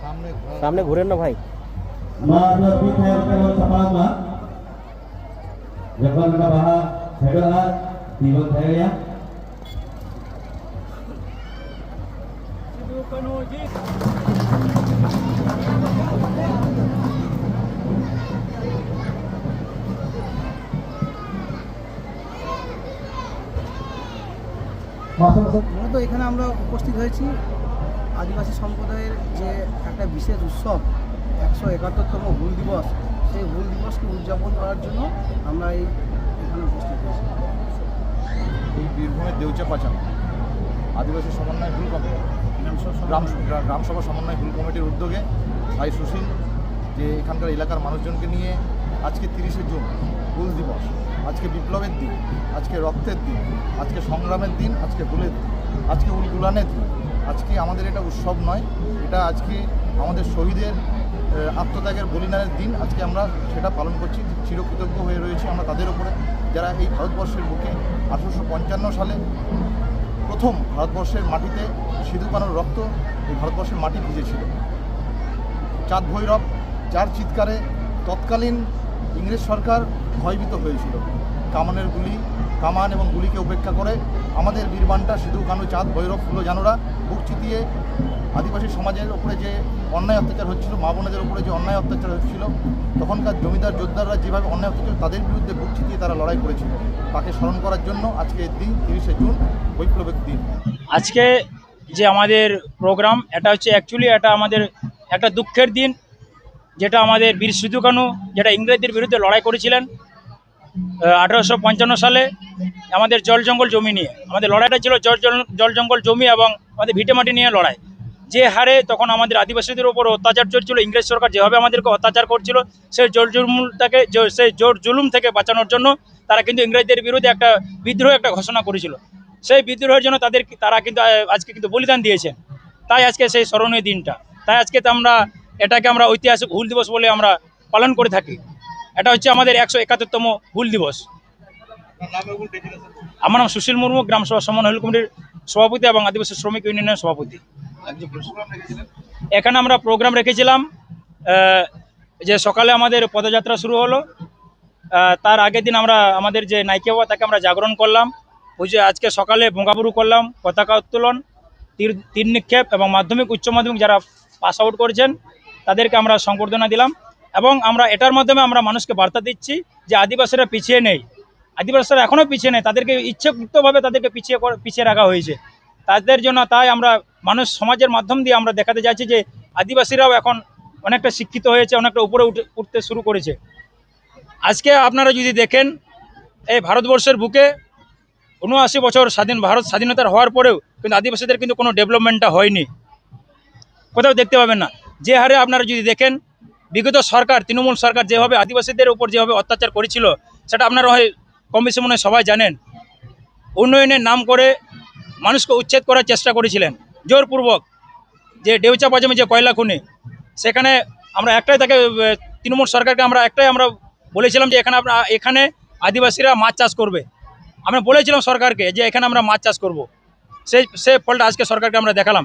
सामने घूरे ना भाई। মূলত এখানে আমরা উপস্থিত হয়েছি আদিবাসী সম্প্রদায়ের যে একটা বিশেষ উৎসব 171তম হুল দিবস, সেই হুল দিবসকে উদযাপন করার জন্য আমরা এখানে উপস্থিত হয়েছি। এই বীরভূমের দেউচাপাচা আদিবাসী সমন্বয় হুল কমিটি গ্রামসভা সমন্বয় হুল কমিটির উদ্যোগে ভাই সুশীল যে এখানকার এলাকার মানুষজনকে নিয়ে আজকে 30শে জুন হুল দিবস, আজকে বিপ্লবের দিন, আজকে রক্তের দিন, আজকে সংগ্রামের দিন, আজকে হুলের দিন, আজকে উলগুলানের দিন। আজকে আমাদের এটা উৎসব নয়, এটা আজকে আমাদের শহীদের আত্মত্যাগের বলিদানের দিন। আজকে আমরা সেটা পালন করছি, চিরকৃতজ্ঞ হয়ে রয়েছি আমরা তাদের ওপরে যারা এই ভারতবর্ষের বুকে 1855 সালে প্রথম ভারতবর্ষের মাটিতে সিধু কানুর রক্ত এই ভারতবর্ষের মাটি ভিজেছিল। চাঁদ ভৈরব যার চিৎকারে তৎকালীন ইংরেজ সরকার ভয়ভীত হয়েছিল। কামান এবং গুলিকে উপেক্ষা করে আমাদের বীরবানটা সিধু কানু, চাঁদ ভৈরব, ফুলোজানোরা বুক চিতিয়ে আদিবাসী সমাজের ওপরে যে অন্যায় অত্যাচার হচ্ছিল, মা বোনেদের ওপরে যে অন্যায় অত্যাচার হচ্ছিল, তখনকার জমিদার যোদ্ধাররা যেভাবে অন্যায় অত্যাচার তাদের বিরুদ্ধে বুক চিতিয়ে তারা লড়াই করেছিল। তাকে স্মরণ করার জন্য আজকে এই দিন 30শে জুন বৈপ্লবিক দিন। আজকে যে আমাদের প্রোগ্রাম এটা হচ্ছে অ্যাকচুয়ালি এটা আমাদের একটা দুঃখের দিন, যেটা আমাদের বীর সিধু কানু যেটা ইংরেজদের বিরুদ্ধে লড়াই করেছিলেন 1855 সালে আমাদের জল জঙ্গল জমি নিয়ে। আমাদের লড়াইটা ছিল জল জঙ্গল জমি এবং আমাদের ভিটেমাটি নিয়ে লড়াই। যে হারে তখন আমাদের আদিবাসীদের উপর অত্যাচার চলছিল, ইংরেজ সরকার যেভাবে আমাদেরকে অত্যাচার করছিল, সেই জোর জুলুম থেকে বাঁচানোর জন্য তারা কিন্তু ইংরেজদের বিরুদ্ধে একটা বিদ্রোহ ঘোষণা করেছিল। সেই বিদ্রোহের জন্য তারা কিন্তু আজকে কিন্তু বলিদান দিয়েছেন। তাই আজকে সেই স্মরণীয় দিনটা, তাই আজকে এটাকে আমরা ঐতিহাসিক হুল দিবস বলে আমরা পালন করে থাকি। এটা হচ্ছে আমাদের 171তম হুল দিবস। আমার নাম সুশীল মুর্মু, গ্রামসভা সমন্বয় হুল কমিটির সভাপতি এবং আদিবাসী শ্রমিক ইউনিয়নের সভাপতি। এখানে আমরা প্রোগ্রাম রেখেছিলাম যে সকালে আমাদের পদযাত্রা শুরু হলো, তার আগের দিন আমরা আমাদের যে নাইকে বাবা তাকে আমরা জাগরণ করলাম। আজকে সকালে বঙ্গাবুরু করলাম, পতাকা উত্তোলন, তীর নিক্ষেপ এবং মাধ্যমিক উচ্চ মাধ্যমিক যারা পাস আউট করেছেন তাদেরকে আমরা সংবর্ধনা দিলাম। এবং আমরা এটার মাধ্যমে আমরা মানুষকে বার্তা দিচ্ছি যে আদিবাসীরা পিছিয়ে নেই, আদিবাসীরা এখনও পিছিয়ে নেই, তাদেরকে ইচ্ছাকৃতভাবে তাদেরকে পিছিয়ে রাখা হয়েছে। তাদের জন্য তাই আমরা সমাজের মাধ্যম দিয়ে আমরা দেখাতে যাচ্ছি যে আদিবাসীরাও এখন অনেকটা শিক্ষিত হয়েছে, অনেকটা উপরে উঠতে শুরু করেছে। আজকে আপনারা যদি দেখেন এই ভারতবর্ষের বুকে 79 বছর স্বাধীনতার হওয়ার পরেও কিন্তু আদিবাসীদের কিন্তু কোনো ডেভেলপমেন্টটা হয়নি, কোথাও দেখতে পাবেন না। যে হারে আপনারা যদি দেখেন বিগত সরকার, তৃণমূল সরকার যেভাবে আদিবাসীদের উপর যেভাবে অত্যাচার করেছিল সেটা আপনারা কম বেশি মনে সবাই জানেন। উন্নয়নের নাম করে মানুষকে উচ্ছেদ করার চেষ্টা করেছিলেন জোরপূর্বক। যে দেউচাপাচা যে কয়লা খনি, সেখানে আমরা তৃণমূল সরকারকে আমরা বলেছিলাম যে এখানে আদিবাসীরা মাছ চাষ করবে। আমরা বলেছিলাম সরকারকে যে এখানে আমরা মাছ চাষ করব। সেই ফলটা আজকে সরকারকে আমরা দেখালাম।